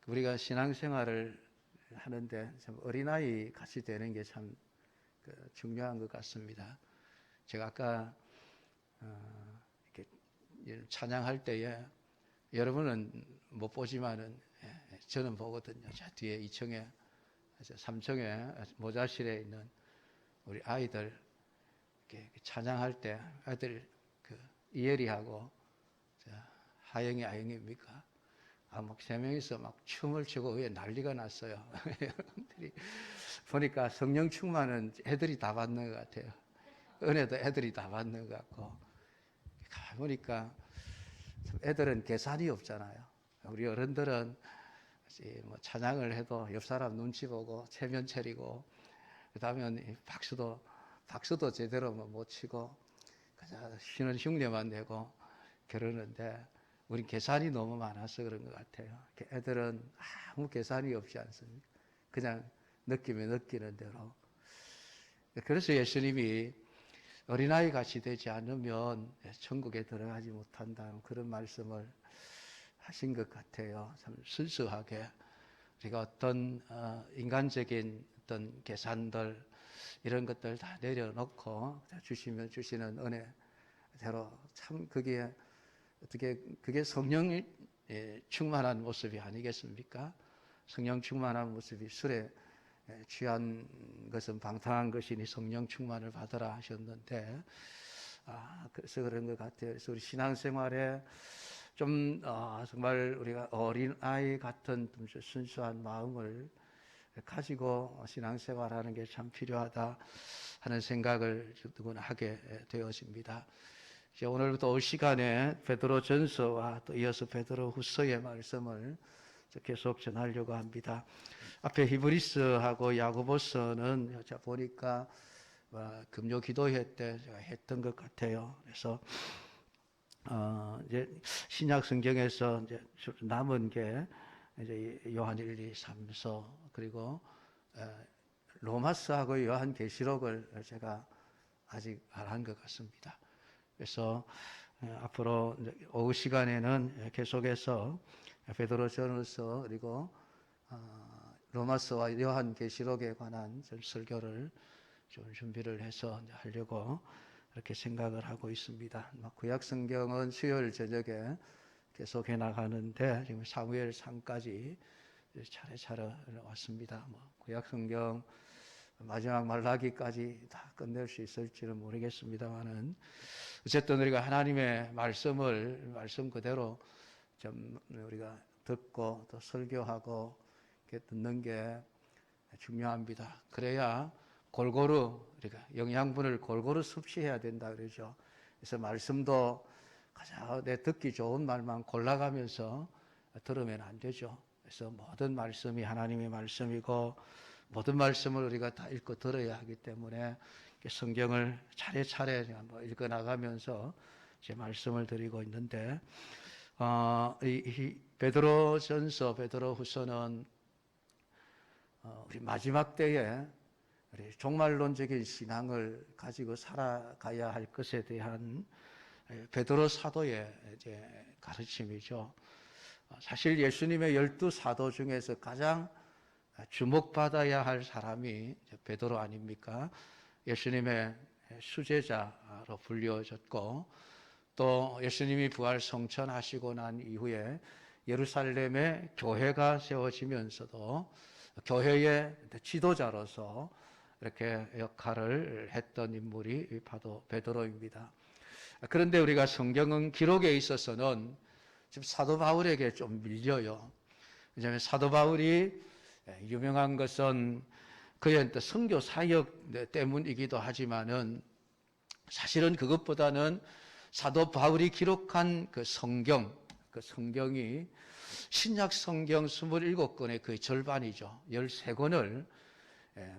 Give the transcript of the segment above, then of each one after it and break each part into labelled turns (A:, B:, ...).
A: 우리가 신앙생활을 하는데 참 어린아이 같이 되는 게 참 중요한 것 같습니다. 제가 아까 이렇게 찬양할 때에 여러분은 못 보지만은 저는 보거든요. 저 뒤에 2층에 3층에 모자실에 있는 우리 아이들 이렇게 찬양할 때 아이들 이혜리하고 하영이 아영입니까? 막 세 명이서 막 춤을 추고 위에 난리가 났어요. 여러분들이 보니까 성령 충만은 애들이 다 받는 것 같아요. 은혜도 애들이 다 받는 것 같고, 가보니까 애들은 계산이 없잖아요. 우리 어른들은 뭐 찬양을 해도 옆 사람 눈치 보고 체면 차리고, 그다음에 박수도 제대로 못 치고 그냥 쉬는 흉내만 내고 그러는데, 우린 계산이 너무 많아서 그런 것 같아요. 애들은 아무 계산이 없지 않습니까? 그냥 느끼면 느끼는 대로. 그래서 예수님이 어린아이 같이 되지 않으면 천국에 들어가지 못한다는 그런 말씀을 하신 것 같아요. 참 순수하게 우리가 어떤 인간적인 어떤 계산들 이런 것들 다 내려놓고 주시는 은혜대로 참 그게 성령이 충만한 모습이 아니겠습니까? 성령 충만한 모습이 술에 취한 것은 방탕한 것이니 성령 충만을 받으라 하셨는데, 그래서 그런 것 같아요. 그래서 우리 신앙생활에 좀 정말 우리가 어린아이 같은 좀 순수한 마음을 가지고 신앙생활하는 게 참 필요하다 하는 생각을 누구나 하게 되어집니다. 이제 오늘부터 올 시간에 베드로전서와 또 이어서 베드로후서의 말씀을 계속 전하려고 합니다. 앞에 히브리서하고 야고보서는 제가 보니까 금요 기도회 때 제가 했던 것 같아요. 그래서 이제 신약 성경에서 이제 남은 게 이제 요한 1, 2, 3서 그리고 로마서하고 요한계시록을 제가 아직 안 한 것 같습니다. 그래서 앞으로 오후 시간에는 계속해서 베드로전서 그리고 로마서와 요한계시록에 관한 설교를 좀 준비를 해서 하려고 그렇게 생각을 하고 있습니다. 구약성경은 수요일 저녁에 계속해 나가는데 지금 사무엘상까지 차례차례 왔습니다. 구약성경 마지막 말라기까지 다 끝낼 수 있을지는 모르겠습니다만은 어쨌든 우리가 하나님의 말씀 그대로 좀 우리가 듣고 또 설교하고 이렇게 듣는 게 중요합니다. 그래야 골고루 우리가 영양분을 골고루 섭취해야 된다 그러죠. 그래서 말씀도 가장 내 듣기 좋은 말만 골라가면서 들으면 안 되죠. 그래서 모든 말씀이 하나님의 말씀이고 모든 말씀을 우리가 다 읽고 들어야 하기 때문에 성경을 차례차례 읽어 나가면서 제 말씀을 드리고 있는데, 이 베드로전서, 베드로후서는 우리 마지막 때에 우리 종말론적인 신앙을 가지고 살아가야 할 것에 대한 베드로 사도의 이제 가르침이죠. 사실 예수님의 12사도 중에서 가장 주목받아야 할 사람이 베드로 아닙니까? 예수님의 수제자로 불려졌고, 또 예수님이 부활 성천하시고 난 이후에 예루살렘에 교회가 세워지면서도 교회의 지도자로서 이렇게 역할을 했던 인물이 바로 베드로입니다. 그런데 우리가 성경은 기록에 있어서는 지금 사도 바울에게 좀 밀려요. 왜냐하면 사도 바울이 유명한 것은 그의 선교 사역 때문이기도 하지만은 사실은 그것보다는 사도 바울이 기록한 그 성경이 신약 성경 27권의 거의 절반이죠. 13권을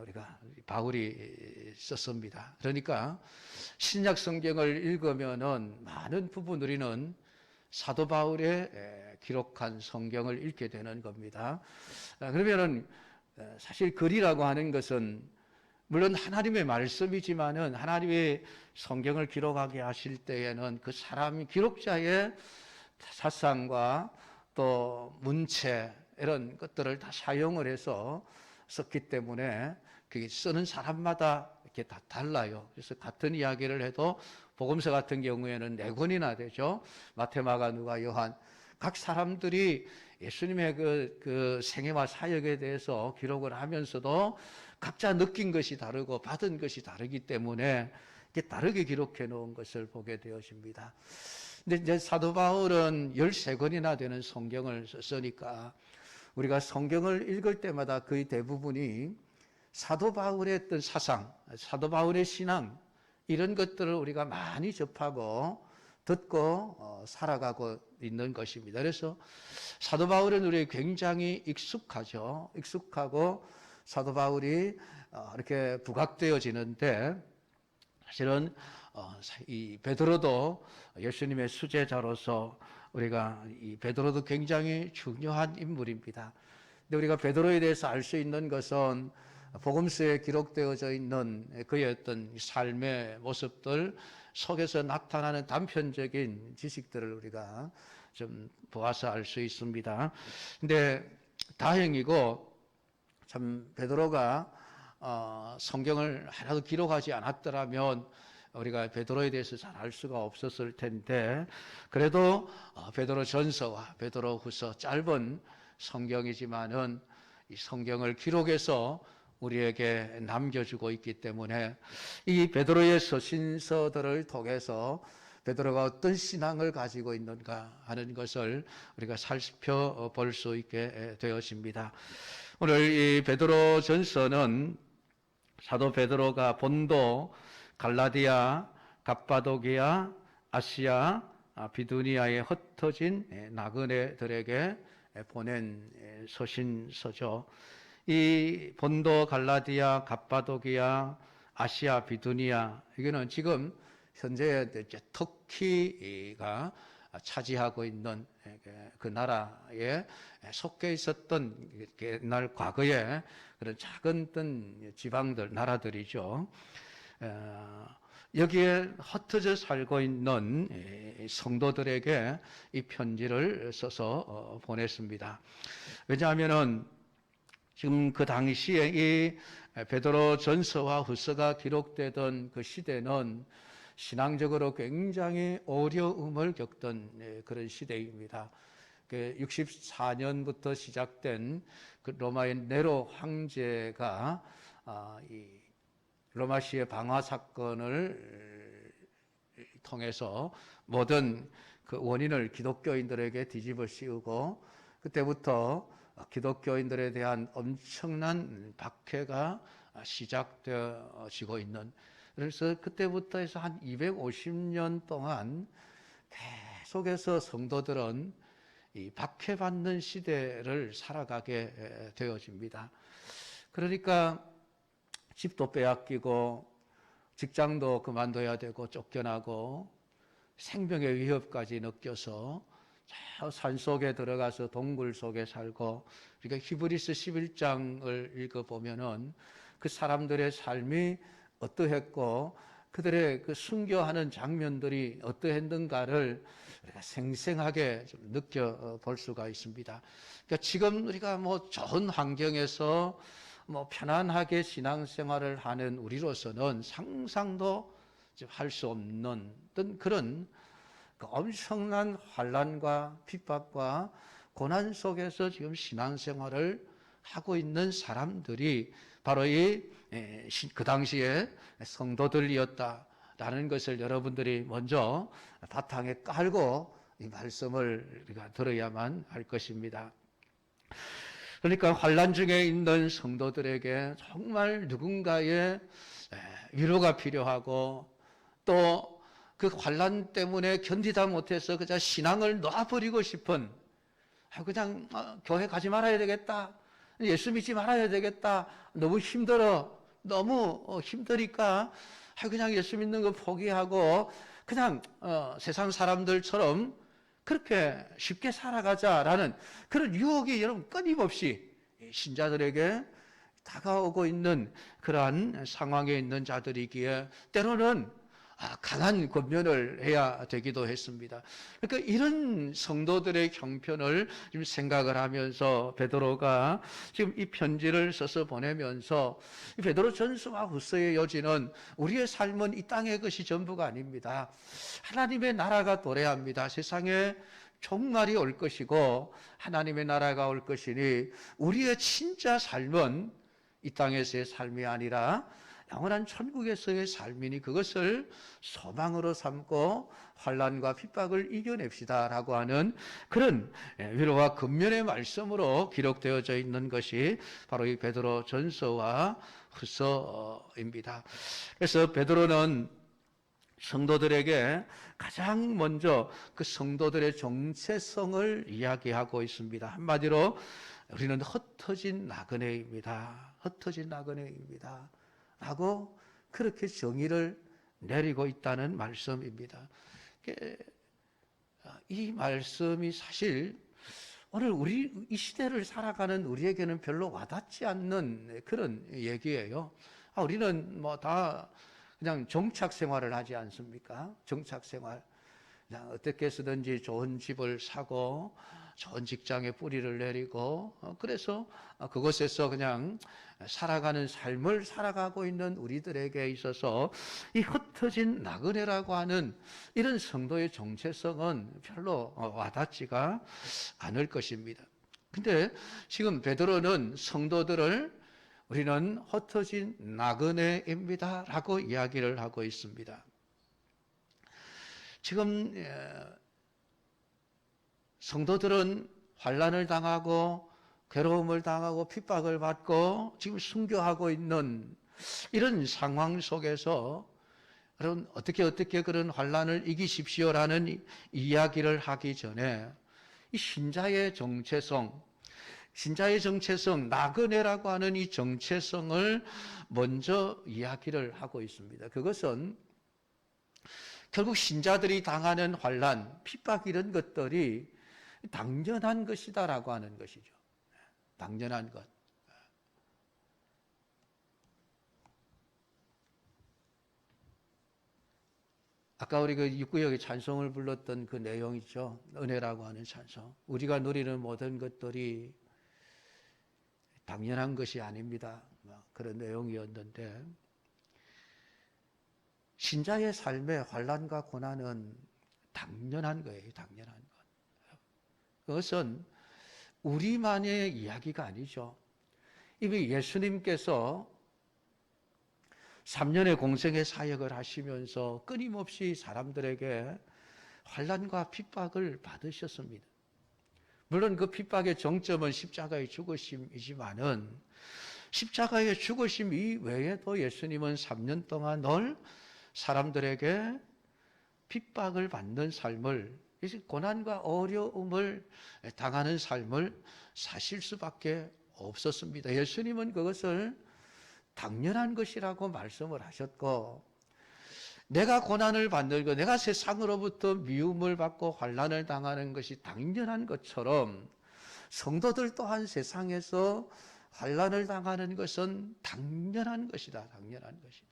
A: 우리가 바울이 썼습니다. 그러니까 신약 성경을 읽으면은 많은 부분 우리는 사도 바울의 기록한 성경을 읽게 되는 겁니다. 그러면은 사실 글이라고 하는 것은 물론 하나님의 말씀이지만은 하나님의 성경을 기록하게 하실 때에는 그 사람 기록자의 사상과 또 문체 이런 것들을 다 사용을 해서 썼기 때문에 그게 쓰는 사람마다 이렇게 다 달라요. 그래서 같은 이야기를 해도 복음서 같은 경우에는 4권이나 되죠. 마태, 마가, 누가, 요한. 각 사람들이 예수님의 그 생애와 사역에 대해서 기록을 하면서도 각자 느낀 것이 다르고 받은 것이 다르기 때문에 이렇게 다르게 기록해 놓은 것을 보게 되어집니다. 근데 이제 사도 바울은 13권이나 되는 성경을 썼으니까 우리가 성경을 읽을 때마다 거의 대부분이 사도 바울의 어떤 사상, 사도 바울의 신앙, 이런 것들을 우리가 많이 접하고 듣고 살아가고 있는 것입니다. 그래서 사도 바울은 우리에게 굉장히 익숙하죠. 익숙하고 사도 바울이 이렇게 부각되어지는데, 사실은 이 베드로도 예수님의 수제자로서 우리가 이 베드로도 굉장히 중요한 인물입니다. 근데 우리가 베드로에 대해서 알 수 있는 것은 복음서에 기록되어져 있는 그의 어떤 삶의 모습들 속에서 나타나는 단편적인 지식들을 우리가 좀 보아서 알 수 있습니다. 근데 다행이고 참 베드로가 성경을 하나도 기록하지 않았더라면 우리가 베드로에 대해서 잘 알 수가 없었을 텐데, 그래도 베드로 전서와 베드로 후서 짧은 성경이지만은 이 성경을 기록해서 우리에게 남겨주고 있기 때문에 이 베드로의 서신서들을 통해서 베드로가 어떤 신앙을 가지고 있는가 하는 것을 우리가 살펴볼 수 있게 되었습니다. 오늘 이 베드로 전서는 사도 베드로가 본도, 갈라디아, 갑바도기아, 아시아, 비두니아에 흩어진 나그네들에게 보낸 서신서죠. 이 본도, 갈라디아, 갑바도기아, 아시아, 비두니아, 이거는 지금 현재 터키가 차지하고 있는 그 나라에 속해 있었던 옛날 과거의 그런 작은 어떤 지방들, 나라들이죠. 여기에 흩어져 살고 있는 성도들에게 이 편지를 써서 보냈습니다. 왜냐하면은 지금 그 당시에 이 베드로 전서와 후서가 기록되던 그 시대는 신앙적으로 굉장히 어려움을 겪던 그런 시대입니다. 64년부터 시작된 그 로마의 네로 황제가 이 로마시의 방화 사건을 통해서 모든 그 원인을 기독교인들에게 뒤집어 씌우고, 그때부터 기독교인들에 대한 엄청난 박해가 시작되어지고 있는, 그래서 그때부터 해서 한 250년 동안 계속해서 성도들은 이 박해받는 시대를 살아가게 되어집니다. 그러니까 집도 빼앗기고 직장도 그만둬야 되고 쫓겨나고 생명의 위협까지 느껴서 저 산속에 들어가서 동굴 속에 살고, 그러니까 히브리서 11장을 읽어보면은 그 사람들의 삶이 어떠했고 그들의 그 순교하는 장면들이 어떠했는가를 우리가 생생하게 좀 느껴볼 수가 있습니다. 그러니까 지금 우리가 뭐 좋은 환경에서 뭐 편안하게 신앙생활을 하는 우리로서는 상상도 할 수 없는 어떤 그런 그 엄청난 환난과 핍박과 고난 속에서 지금 신앙생활을 하고 있는 사람들이 바로 그 당시에 성도들이었다라는 것을 여러분들이 먼저 바탕에 깔고 이 말씀을 우리가 들어야만 할 것입니다. 그러니까 환난 중에 있는 성도들에게 정말 누군가의 위로가 필요하고, 또 그 환난 때문에 견디다 못해서 그냥 신앙을 놔버리고 싶은, 그냥 교회 가지 말아야 되겠다, 예수 믿지 말아야 되겠다, 너무 힘들어, 너무 힘드니까 그냥 예수 믿는 거 포기하고 그냥 세상 사람들처럼 그렇게 쉽게 살아가자라는 그런 유혹이 여러분 끊임없이 신자들에게 다가오고 있는 그러한 상황에 있는 자들이기에, 때로는 강한 권면을 해야 되기도 했습니다. 그러니까 이런 성도들의 형편을 지금 생각을 하면서 베드로가 지금 이 편지를 써서 보내면서 베드로 전서와 후서의 요지는 우리의 삶은 이 땅의 것이 전부가 아닙니다. 하나님의 나라가 도래합니다. 세상에 종말이 올 것이고 하나님의 나라가 올 것이니 우리의 진짜 삶은 이 땅에서의 삶이 아니라 영원한 천국에서의 삶이니 그것을 소망으로 삼고 환난과 핍박을 이겨냅시다라고 하는 그런 위로와 권면의 말씀으로 기록되어져 있는 것이 바로 이 베드로 전서와 후서입니다. 그래서 베드로는 성도들에게 가장 먼저 그 성도들의 정체성을 이야기하고 있습니다. 한마디로 우리는 흩어진 나그네입니다. 흩어진 나그네입니다. 라고 그렇게 정의를 내리고 있다는 말씀입니다. 이 말씀이 사실 오늘 우리 이 시대를 살아가는 우리에게는 별로 와닿지 않는 그런 얘기예요. 우리는 뭐 다 그냥 정착 생활을 하지 않습니까? 정착 생활. 그냥 어떻게 해서든지 좋은 집을 사고 좋은 직장에 뿌리를 내리고 그래서 그곳에서 그냥 살아가는 삶을 살아가고 있는 우리들에게 있어서 이 흩어진 나그네라고 하는 이런 성도의 정체성은 별로 와닿지가 않을 것입니다. 근데 지금 베드로는 성도들을 우리는 흩어진 나그네입니다 라고 이야기를 하고 있습니다. 지금 성도들은 환난을 당하고 괴로움을 당하고 핍박을 받고 지금 순교하고 있는 이런 상황 속에서 여러분 어떻게 그런 환난을 이기십시오라는 이야기를 하기 전에 이 신자의 정체성, 나그네라고 하는 이 정체성을 먼저 이야기를 하고 있습니다. 그것은 결국 신자들이 당하는 환난, 핍박 이런 것들이 당연한 것이다라고 하는 것이죠. 당연한 것. 아까 우리 그 육구역의 찬송을 불렀던 그 내용이죠. 은혜라고 하는 찬송. 우리가 누리는 모든 것들이 당연한 것이 아닙니다. 그런 내용이었는데 신자의 삶의 환난과 고난은 당연한 거예요. 당연한 것. 그것은 우리만의 이야기가 아니죠. 이미 예수님께서 3년의 공생의 사역을 하시면서 끊임없이 사람들에게 환난과 핍박을 받으셨습니다. 물론 그 핍박의 정점은 십자가의 죽으심이지만은 십자가의 죽으심 이외에도 예수님은 3년 동안 늘 사람들에게 핍박을 받는 삶을, 고난과 어려움을 당하는 삶을 사실 수밖에 없었습니다. 예수님은 그것을 당연한 것이라고 말씀을 하셨고, 내가 고난을 받는 것, 내가 세상으로부터 미움을 받고 환난을 당하는 것이 당연한 것처럼 성도들 또한 세상에서 환난을 당하는 것은 당연한 것이다. 당연한 것이다.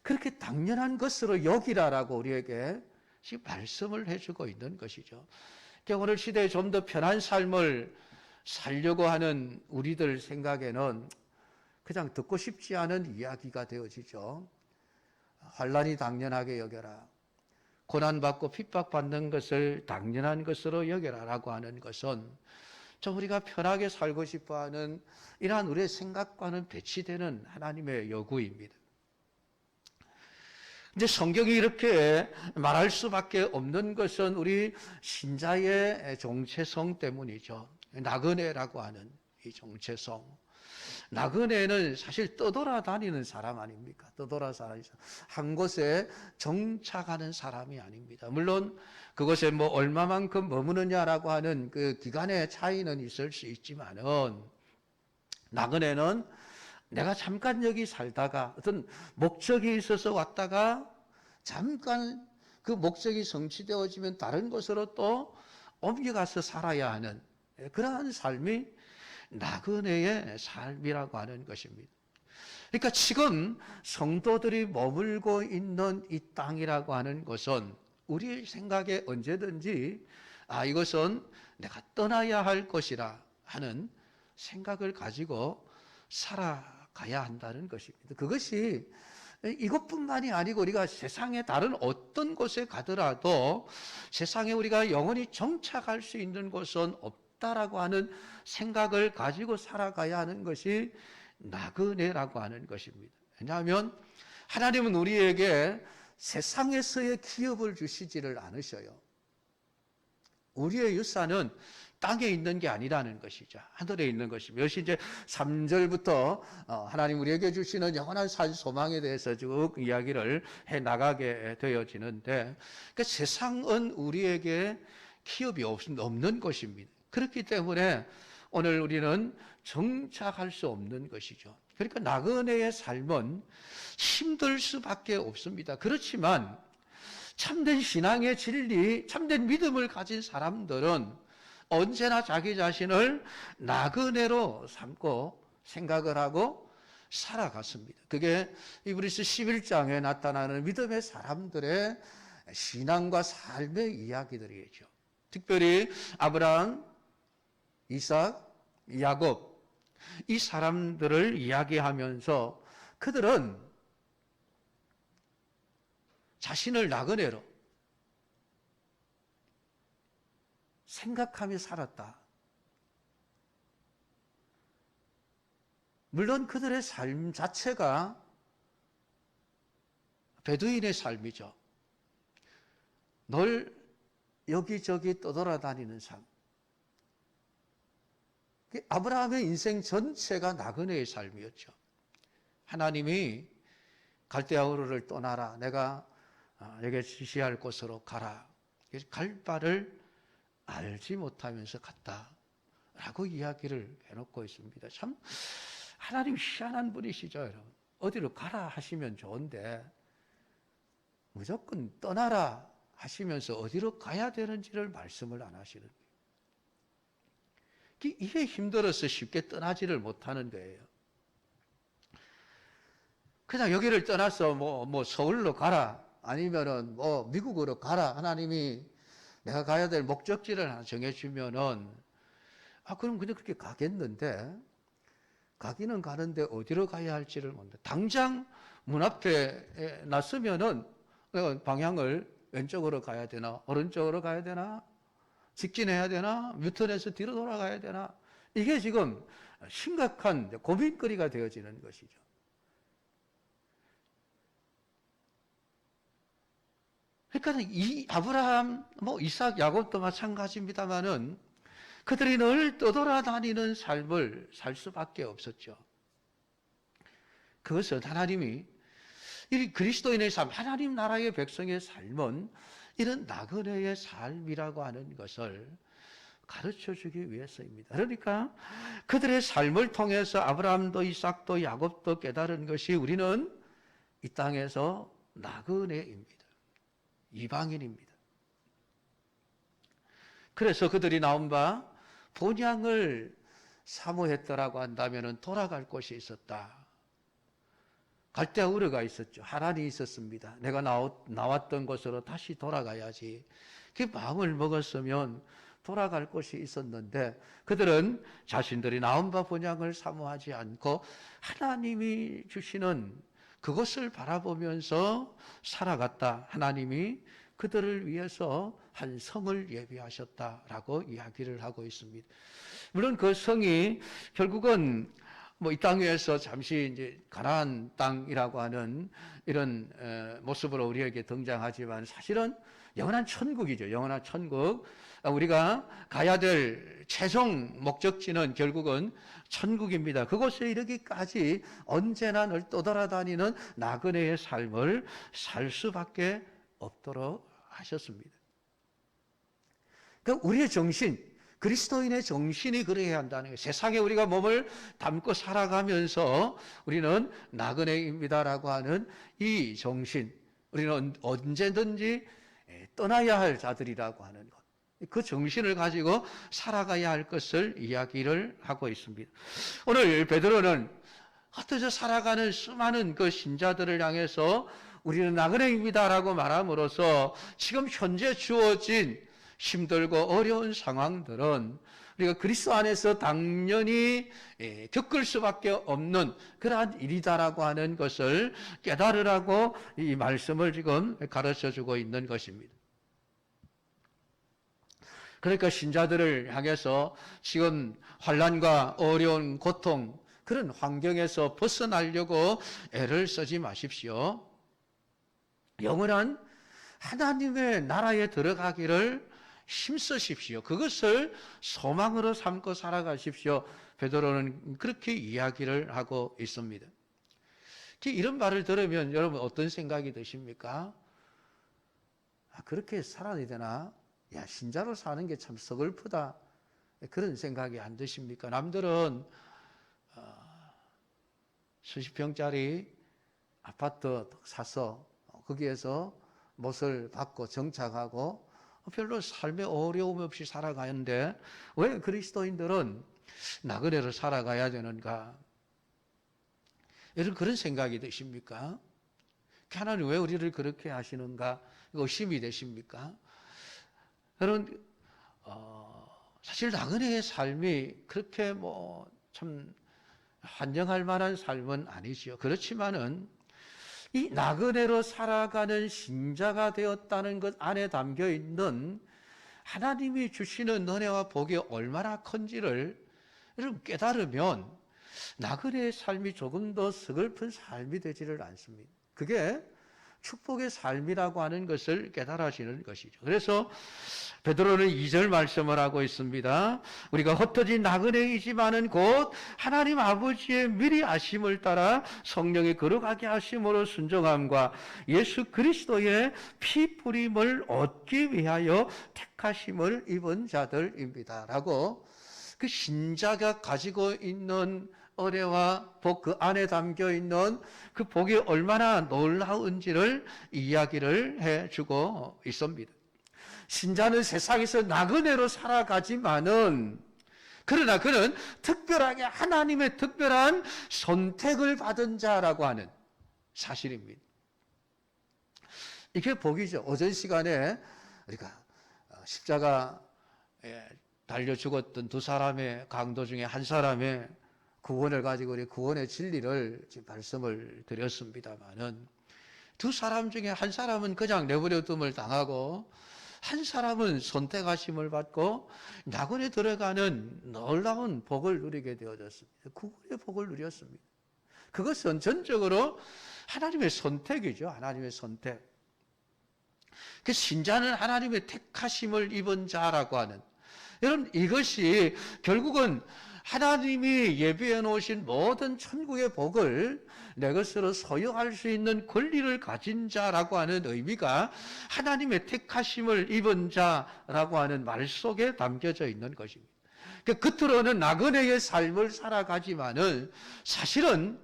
A: 그렇게 당연한 것으로 여기라라고 우리에게 말씀을 해주고 있는 것이죠. 오늘 시대에 좀 더 편한 삶을 살려고 하는 우리들 생각에는 그냥 듣고 싶지 않은 이야기가 되어지죠. 환난이 당연하게 여겨라. 고난받고 핍박받는 것을 당연한 것으로 여겨라라고 하는 것은 좀 우리가 편하게 살고 싶어하는 이러한 우리의 생각과는 배치되는 하나님의 요구입니다. 이제 성경이 이렇게 말할 수밖에 없는 것은 우리 신자의 정체성 때문이죠. 나그네라고 하는 이 정체성. 나그네는 사실 떠돌아다니는 사람 아닙니까? 떠돌아다니는 한 곳에 정착하는 사람이 아닙니다. 물론 그곳에 뭐 얼마만큼 머무느냐라고 하는 그 기간의 차이는 있을 수 있지만은 나그네는 내가 잠깐 여기 살다가 어떤 목적이 있어서 왔다가 잠깐 그 목적이 성취되어지면 다른 곳으로 또 옮겨가서 살아야 하는 그러한 삶이 나그네의 삶이라고 하는 것입니다. 그러니까 지금 성도들이 머물고 있는 이 땅이라고 하는 것은 우리 생각에 언제든지 이것은 내가 떠나야 할 것이라 하는 생각을 가지고 살아가야 한다는 것입니다. 그것이 이것뿐만이 아니고 우리가 세상의 다른 어떤 곳에 가더라도 세상에 우리가 영원히 정착할 수 있는 곳은 없다라고 하는 생각을 가지고 살아가야 하는 것이 나그네라고 하는 것입니다. 왜냐하면 하나님은 우리에게 세상에서의 기업을 주시지를 않으셔요. 우리의 유산은 땅에 있는 게 아니라는 것이죠. 하늘에 있는 것입니다. 이것이 이제 3절부터 하나님 우리에게 주시는 영원한 산 소망에 대해서 쭉 이야기를 해 나가게 되어지는데, 그러니까 세상은 우리에게 기업이 없는 것입니다. 그렇기 때문에 오늘 우리는 정착할 수 없는 것이죠. 그러니까 나그네의 삶은 힘들 수밖에 없습니다. 그렇지만 참된 신앙의 진리, 참된 믿음을 가진 사람들은 언제나 자기 자신을 나그네로 삼고 생각을 하고 살아갔습니다. 그게 히브리서 11장에 나타나는 믿음의 사람들의 신앙과 삶의 이야기들이죠. 특별히 아브라함, 이삭, 야곱, 이 사람들을 이야기하면서 그들은 자신을 나그네로 생각하며 살았다. 물론 그들의 삶 자체가 베두인의 삶이죠. 늘 여기저기 떠돌아다니는 삶. 아브라함의 인생 전체가 나그네의 삶이었죠. 하나님이 갈대아 우르를 떠나라. 내가 내게 지시할 곳으로 가라. 갈 바를 알지 못하면서 갔다라고 이야기를 해놓고 있습니다. 참 하나님 희한한 분이시죠, 여러분. 어디로 가라 하시면 좋은데 무조건 떠나라 하시면서 어디로 가야 되는지를 말씀을 안 하시는 거예요. 이게 힘들어서 쉽게 떠나지를 못하는 거예요. 그냥 여기를 떠나서 뭐 서울로 가라, 아니면은 뭐 미국으로 가라. 하나님이 내가 가야 될 목적지를 하나 정해주면은 그럼 그냥 그렇게 가겠는데, 가기는 가는데 어디로 가야 할지를 모른다. 당장 문 앞에 놨으면은 방향을 왼쪽으로 가야 되나, 오른쪽으로 가야 되나, 직진해야 되나, 유턴해서 뒤로 돌아가야 되나, 이게 지금 심각한 고민거리가 되어지는 것이죠. 그러니까 이 아브라함, 이삭, 야곱도 마찬가지입니다만은 그들이 늘 떠돌아다니는 삶을 살 수밖에 없었죠. 그것은 하나님이 이 그리스도인의 삶, 하나님 나라의 백성의 삶은 이런 나그네의 삶이라고 하는 것을 가르쳐 주기 위해서입니다. 그러니까 그들의 삶을 통해서 아브라함도 이삭도 야곱도 깨달은 것이 우리는 이 땅에서 나그네입니다. 이방인입니다. 그래서 그들이 나온 바 본향을 사모했더라고 한다면 돌아갈 곳이 있었다. 갈대아 우르가 있었죠. 하란이 있었습니다. 내가 나왔던 곳으로 다시 돌아가야지. 그 마음을 먹었으면 돌아갈 곳이 있었는데 그들은 자신들이 나온 바 본향을 사모하지 않고 하나님이 주시는 그것을 바라보면서 살아갔다. 하나님이 그들을 위해서 한 성을 예비하셨다라고 이야기를 하고 있습니다. 물론 그 성이 결국은 이 땅 위에서 잠시 이제 가나안 땅이라고 하는 이런 모습으로 우리에게 등장하지만 사실은 영원한 천국이죠. 영원한 천국. 우리가 가야 될 최종 목적지는 결국은 천국입니다. 그곳에 이르기까지 언제나 늘 떠돌아다니는 나그네의 삶을 살 수밖에 없도록 하셨습니다. 그러니까 우리의 정신, 그리스도인의 정신이 그래야 한다는 거예요. 세상에 우리가 몸을 담고 살아가면서 우리는 나그네입니다라고 하는 이 정신, 우리는 언제든지 떠나야 할 자들이라고 하는 것, 그 정신을 가지고 살아가야 할 것을 이야기를 하고 있습니다. 오늘 베드로는 흩어져 살아가는 수많은 그 신자들을 향해서 우리는 나그네입니다라고 말함으로써 지금 현재 주어진 힘들고 어려운 상황들은 우리가 그리스도 안에서 당연히 겪을 수밖에 없는 그러한 일이다라고 하는 것을 깨달으라고 이 말씀을 지금 가르쳐주고 있는 것입니다. 그러니까 신자들을 향해서 지금 환난과 어려운 고통, 그런 환경에서 벗어나려고 애를 쓰지 마십시오. 영원한 하나님의 나라에 들어가기를 힘쓰십시오. 그것을 소망으로 삼고 살아가십시오. 베드로는 그렇게 이야기를 하고 있습니다. 이런 말을 들으면 여러분 어떤 생각이 드십니까? 그렇게 살아야 되나? 야, 신자로 사는 게 참 서글프다. 그런 생각이 안 드십니까? 남들은 수십 평짜리 아파트 사서 거기에서 못을 받고 정착하고 별로 삶에 어려움 없이 살아가는데 왜 그리스도인들은 나그네로 살아가야 되는가? 여러분 그런 생각이 드십니까? 하나님 왜 우리를 그렇게 하시는가? 의심이 되십니까? 여러분 사실 나그네의 삶이 그렇게 참 환영할 만한 삶은 아니지요. 그렇지만은 이 나그네로 살아가는 신자가 되었다는 것 안에 담겨 있는 하나님이 주시는 은혜와 복이 얼마나 큰지를 여러분 깨달으면 나그네의 삶이 조금 더 서글픈 삶이 되지를 않습니다. 그게 축복의 삶이라고 하는 것을 깨달으시는 것이죠. 그래서 베드로는 2절 말씀을 하고 있습니다. 우리가 흩어진 나그네이지만은 곧 하나님 아버지의 미리 아심을 따라 성령이 거룩하게 하심으로 순종함과 예수 그리스도의 피 뿌림을 얻기 위하여 택하심을 입은 자들입니다. 라고 그 신자가 가지고 있는 은혜와 복, 그 안에 담겨 있는 그 복이 얼마나 놀라운지를 이야기를 해주고 있습니다. 신자는 세상에서 나그네로 살아가지만은 그러나 그는 특별하게 하나님의 특별한 선택을 받은 자라고 하는 사실입니다. 이게 복이죠. 오전 시간에 우리가 십자가에 달려 죽었던 두 사람의 강도 중에 한 사람의 구원을 가지고 우리 구원의 진리를 말씀을 드렸습니다만은 두 사람 중에 한 사람은 그냥 내버려둠을 당하고 한 사람은 선택하심을 받고 낙원에 들어가는 놀라운 복을 누리게 되어졌습니다. 구원의 복을 누렸습니다. 그것은 전적으로 하나님의 선택이죠. 하나님의 선택. 그 신자는 하나님의 택하심을 입은 자라고 하는, 여러분 이것이 결국은 하나님이 예비해 놓으신 모든 천국의 복을 내 것으로 소유할 수 있는 권리를 가진 자라고 하는 의미가 하나님의 택하심을 입은 자라고 하는 말 속에 담겨져 있는 것입니다. 겉으로는 나그네의 삶을 살아가지만은 사실은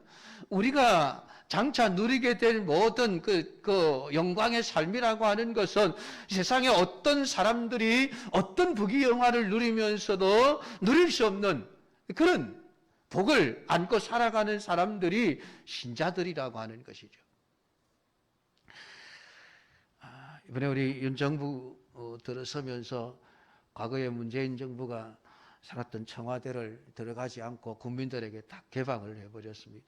A: 우리가 장차 누리게 될 모든 그 영광의 삶이라고 하는 것은 세상에 어떤 사람들이 어떤 부귀영화를 누리면서도 누릴 수 없는 그런 복을 안고 살아가는 사람들이 신자들이라고 하는 것이죠. 이번에 우리 윤 정부 들어서면서 과거에 문재인 정부가 살았던 청와대를 들어가지 않고 국민들에게 다 개방을 해버렸습니다.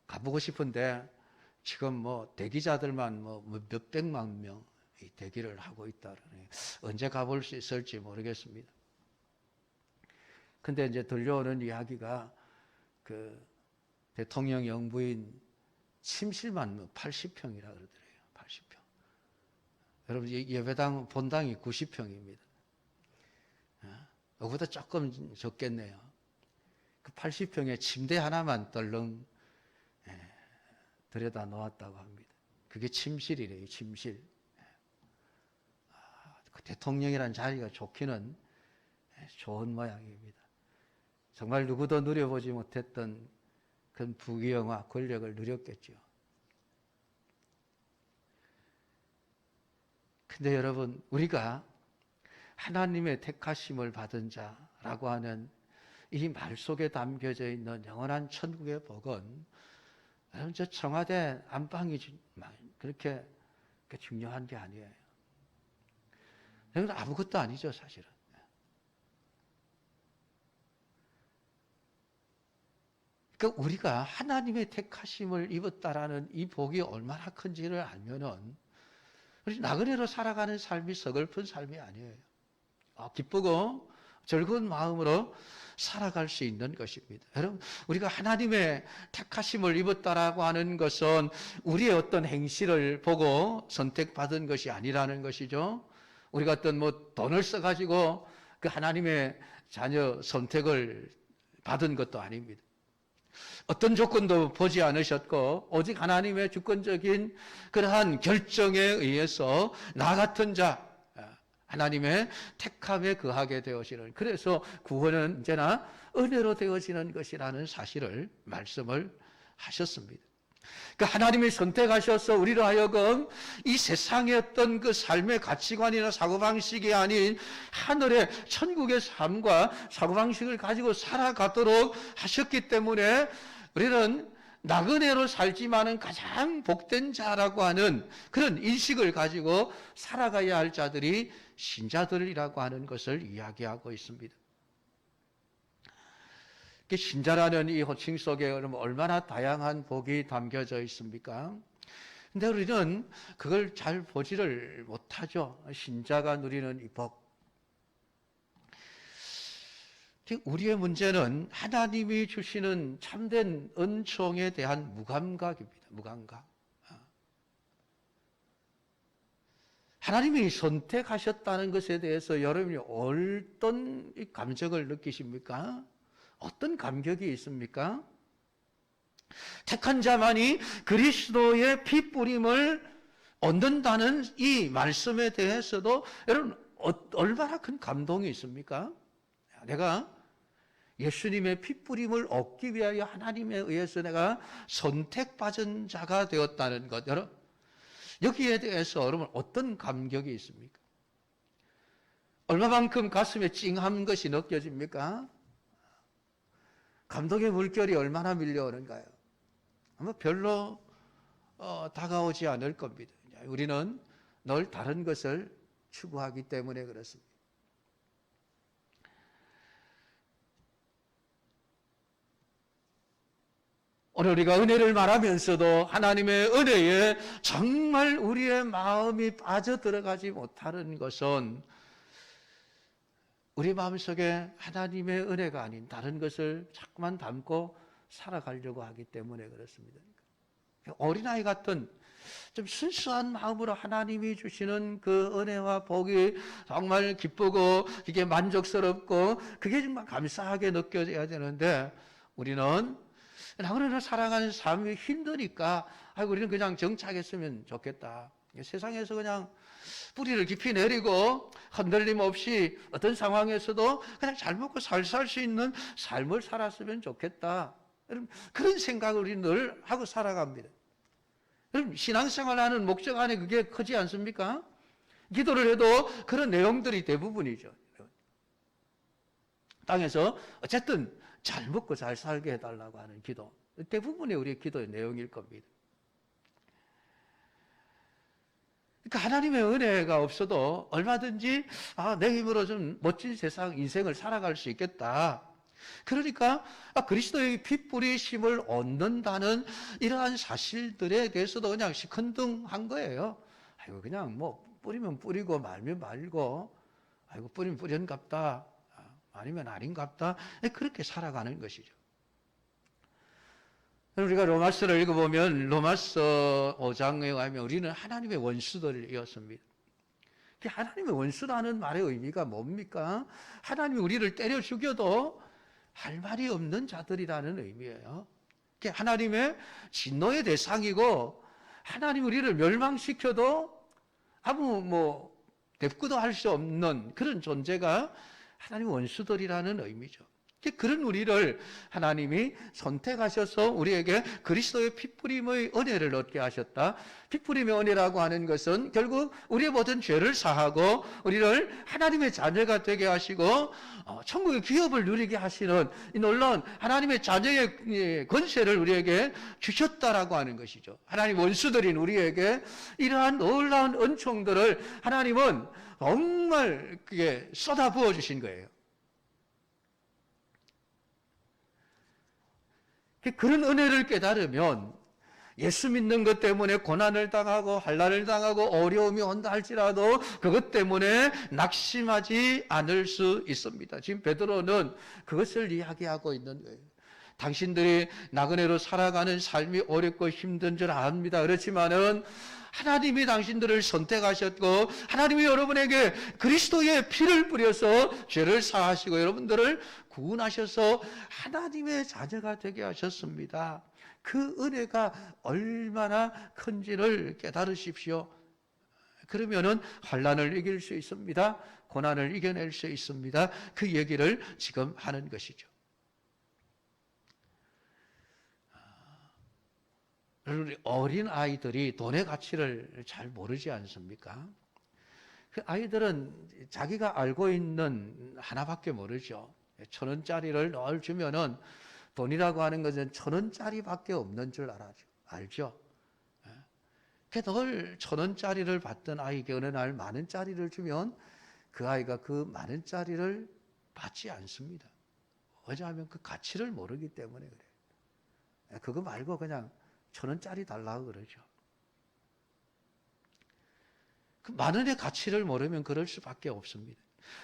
A: 가보고 싶은데 지금 대기자들만 몇백만 명이 대기를 하고 있다는, 언제 가볼 수 있을지 모르겠습니다. 근데 이제 들려오는 이야기가 그 대통령 영부인 침실만 80평이라 그러더래요. 80평. 여러분 예배당 본당이 90평입니다. 이거보다 조금 적겠네요. 그 80평에 침대 하나만 떨렁 들여다 놓았다고 합니다. 그게 침실이래요. 침실. 그 대통령이라는 자리가 좋기는 좋은 모양입니다. 정말 누구도 누려보지 못했던 그런 부귀영화, 권력을 누렸겠죠. 근데 여러분, 우리가 하나님의 택하심을 받은 자라고 하는 이 말 속에 담겨져 있는 영원한 천국의 복은 여러분 저 청와대 안방이 그렇게 중요한 게 아니에요. 이건 아무것도 아니죠, 사실은. 그러니까 우리가 하나님의 택하심을 입었다라는 이 복이 얼마나 큰지를 알면은 우리 나그네로 살아가는 삶이 서글픈 삶이 아니에요. 기쁘고 즐거운 마음으로 살아갈 수 있는 것입니다. 여러분, 우리가 하나님의 택하심을 입었다라고 하는 것은 우리의 어떤 행실을 보고 선택받은 것이 아니라는 것이죠. 우리가 어떤 돈을 써가지고 그 하나님의 자녀 선택을 받은 것도 아닙니다. 어떤 조건도 보지 않으셨고 오직 하나님의 주권적인 그러한 결정에 의해서 나 같은 자 하나님의 택함에 거하게 되어지는, 그래서 구원은 언제나 은혜로 되어지는 것이라는 사실을 말씀을 하셨습니다. 그러니까 하나님이 선택하셔서 우리로 하여금 이 세상의 어떤 그 삶의 가치관이나 사고방식이 아닌 하늘의 천국의 삶과 사고방식을 가지고 살아가도록 하셨기 때문에 우리는 나그네로 살지만은 가장 복된 자라고 하는 그런 인식을 가지고 살아가야 할 자들이 신자들이라고 하는 것을 이야기하고 있습니다. 신자라는 이 호칭 속에 얼마나 다양한 복이 담겨져 있습니까? 근데 우리는 그걸 잘 보지를 못하죠. 신자가 누리는 이 복. 우리의 문제는 하나님이 주시는 참된 은총에 대한 무감각입니다. 무감각. 하나님이 선택하셨다는 것에 대해서 여러분이 어떤 감정을 느끼십니까? 어떤 감격이 있습니까? 택한 자만이 그리스도의 피 뿌림을 얻는다는 이 말씀에 대해서도 여러분 얼마나 큰 감동이 있습니까? 내가 예수님의 피 뿌림을 얻기 위하여 하나님에 의해서 내가 선택받은 자가 되었다는 것, 여러분 여기에 대해서 여러분 어떤 감격이 있습니까? 얼마만큼 가슴에 찡한 것이 느껴집니까? 감동의 물결이 얼마나 밀려오는가요? 아마 별로 다가오지 않을 겁니다. 우리는 늘 다른 것을 추구하기 때문에 그렇습니다. 오늘 우리가 은혜를 말하면서도 하나님의 은혜에 정말 우리의 마음이 빠져들어가지 못하는 것은 우리 마음속에 하나님의 은혜가 아닌 다른 것을 자꾸만 담고 살아가려고 하기 때문에 그렇습니다. 어린아이 같은 좀 순수한 마음으로 하나님이 주시는 그 은혜와 복이 정말 기쁘고 이게 만족스럽고 그게 정말 감사하게 느껴져야 되는데 우리는 나그네로 살아가는 삶이 힘드니까 우리는 그냥 정착했으면 좋겠다. 세상에서 그냥 뿌리를 깊이 내리고 흔들림 없이 어떤 상황에서도 그냥 잘 먹고 살 수 있는 삶을 살았으면 좋겠다. 그런 생각을 우리 늘 하고 살아갑니다. 신앙생활하는 목적 안에 그게 크지 않습니까? 기도를 해도 그런 내용들이 대부분이죠. 땅에서 어쨌든 잘 먹고 잘 살게 해달라고 하는 기도, 대부분의 우리의 기도의 내용일 겁니다. 그러니까 하나님의 은혜가 없어도 얼마든지 내 힘으로 좀 멋진 세상 인생을 살아갈 수 있겠다. 그러니까 그리스도의 피 뿌리심을 얻는다는 이러한 사실들에 대해서도 그냥 시큰둥한 거예요. 그냥 뿌리면 뿌리고 말면 말고 뿌리면 뿌렸갑다. 아니면 아닌갑다. 그렇게 살아가는 것이죠. 우리가 로마서를 읽어보면 로마서 5장에 의하면 우리는 하나님의 원수들이었습니다. 하나님의 원수라는 말의 의미가 뭡니까? 하나님이 우리를 때려 죽여도 할 말이 없는 자들이라는 의미예요. 하나님의 진노의 대상이고 하나님 우리를 멸망시켜도 아무 대꾸도 할 수 없는 그런 존재가 하나님 원수들이라는 의미죠. 그런 우리를 하나님이 선택하셔서 우리에게 그리스도의 피뿌림의 은혜를 얻게 하셨다. 피뿌림의 은혜라고 하는 것은 결국 우리의 모든 죄를 사하고 우리를 하나님의 자녀가 되게 하시고 천국의 기업을 누리게 하시는 이 놀라운 하나님의 자녀의 권세를 우리에게 주셨다라고 하는 것이죠. 하나님 원수들인 우리에게 이러한 놀라운 은총들을 하나님은 정말 그게 쏟아부어 주신 거예요. 그런 은혜를 깨달으면 예수 믿는 것 때문에 고난을 당하고 환난을 당하고 어려움이 온다 할지라도 그것 때문에 낙심하지 않을 수 있습니다. 지금 베드로는 그것을 이야기하고 있는 거예요. 당신들이 나그네로 살아가는 삶이 어렵고 힘든 줄 압니다. 그렇지만은 하나님이 당신들을 선택하셨고 하나님이 여러분에게 그리스도의 피를 뿌려서 죄를 사하시고 여러분들을 구원하셔서 하나님의 자녀가 되게 하셨습니다. 그 은혜가 얼마나 큰지를 깨달으십시오. 그러면은 환난을 이길 수 있습니다. 고난을 이겨낼 수 있습니다. 그 얘기를 지금 하는 것이죠. 어린 아이들이 돈의 가치를 잘 모르지 않습니까? 그 아이들은 자기가 알고 있는 하나밖에 모르죠. 1,000원짜리를 늘 주면은 돈이라고 하는 것은 1,000원짜리밖에 없는 줄 알죠. 늘 1,000원짜리를 받던 아이에게 어느 날 10,000원짜리를 주면 그 아이가 그 10,000원짜리를 받지 않습니다. 왜냐하면 그 가치를 모르기 때문에 그래요. 그거 말고 그냥 1,000원짜리 달라고 그러죠. 그 10,000원의 가치를 모르면 그럴 수밖에 없습니다.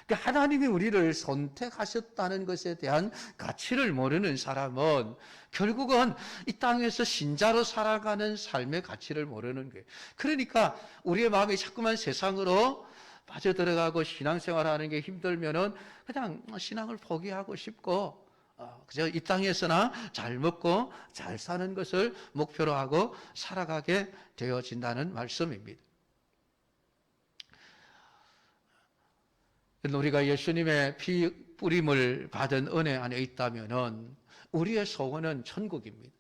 A: 그러니까 하나님이 우리를 선택하셨다는 것에 대한 가치를 모르는 사람은 결국은 이 땅에서 신자로 살아가는 삶의 가치를 모르는 거예요. 그러니까 우리의 마음이 자꾸만 세상으로 빠져들어가고 신앙생활하는 게 힘들면은 그냥 신앙을 포기하고 싶고 그저 이 땅에서나 잘 먹고 잘 사는 것을 목표로 하고 살아가게 되어진다는 말씀입니다. 우리가 예수님의 피 뿌림을 받은 은혜 안에 있다면은 우리의 소원은 천국입니다.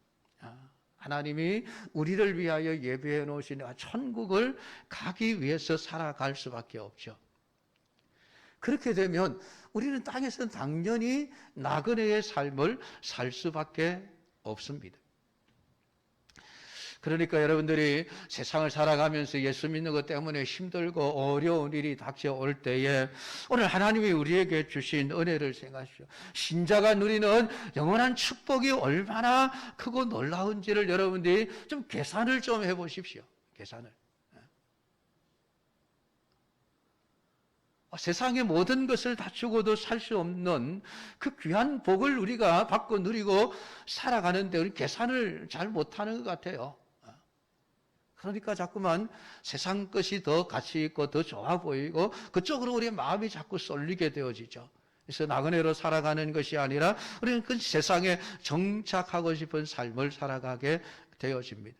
A: 하나님이 우리를 위하여 예비해 놓으신 천국을 가기 위해서 살아갈 수밖에 없죠. 그렇게 되면 우리는 땅에서 당연히 나그네의 삶을 살 수밖에 없습니다. 그러니까 여러분들이 세상을 살아가면서 예수 믿는 것 때문에 힘들고 어려운 일이 닥쳐올 때에 오늘 하나님이 우리에게 주신 은혜를 생각하십시오. 신자가 누리는 영원한 축복이 얼마나 크고 놀라운지를 여러분들이 좀 계산을 좀 해보십시오. 계산을. 세상의 모든 것을 다 주고도 살 수 없는 그 귀한 복을 우리가 받고 누리고 살아가는데 우리 계산을 잘 못하는 것 같아요. 그러니까 자꾸만 세상 것이 더 가치 있고 더 좋아 보이고 그쪽으로 우리의 마음이 자꾸 쏠리게 되어지죠. 그래서 나그네로 살아가는 것이 아니라 우리는 그 세상에 정착하고 싶은 삶을 살아가게 되어집니다.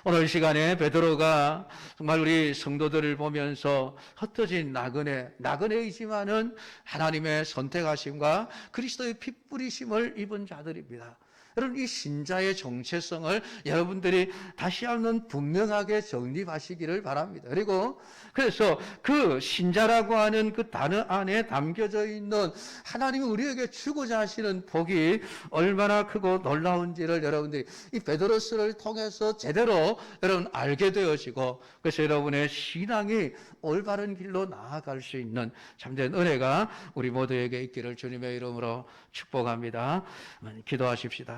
A: 오늘 시간에 베드로가 정말 우리 성도들을 보면서 흩어진 나그네이지만은 하나님의 선택하심과 그리스도의 피 뿌리심을 입은 자들입니다. 여러분, 이 신자의 정체성을 여러분들이 다시 한번 분명하게 정립하시기를 바랍니다. 그리고 그래서 그 신자라고 하는 그 단어 안에 담겨져 있는 하나님이 우리에게 주고자 하시는 복이 얼마나 크고 놀라운지를 여러분들이 이 베드로스를 통해서 제대로 여러분 알게 되어지고 그래서 여러분의 신앙이 올바른 길로 나아갈 수 있는 참된 은혜가 우리 모두에게 있기를 주님의 이름으로 축복합니다. 기도하십시다.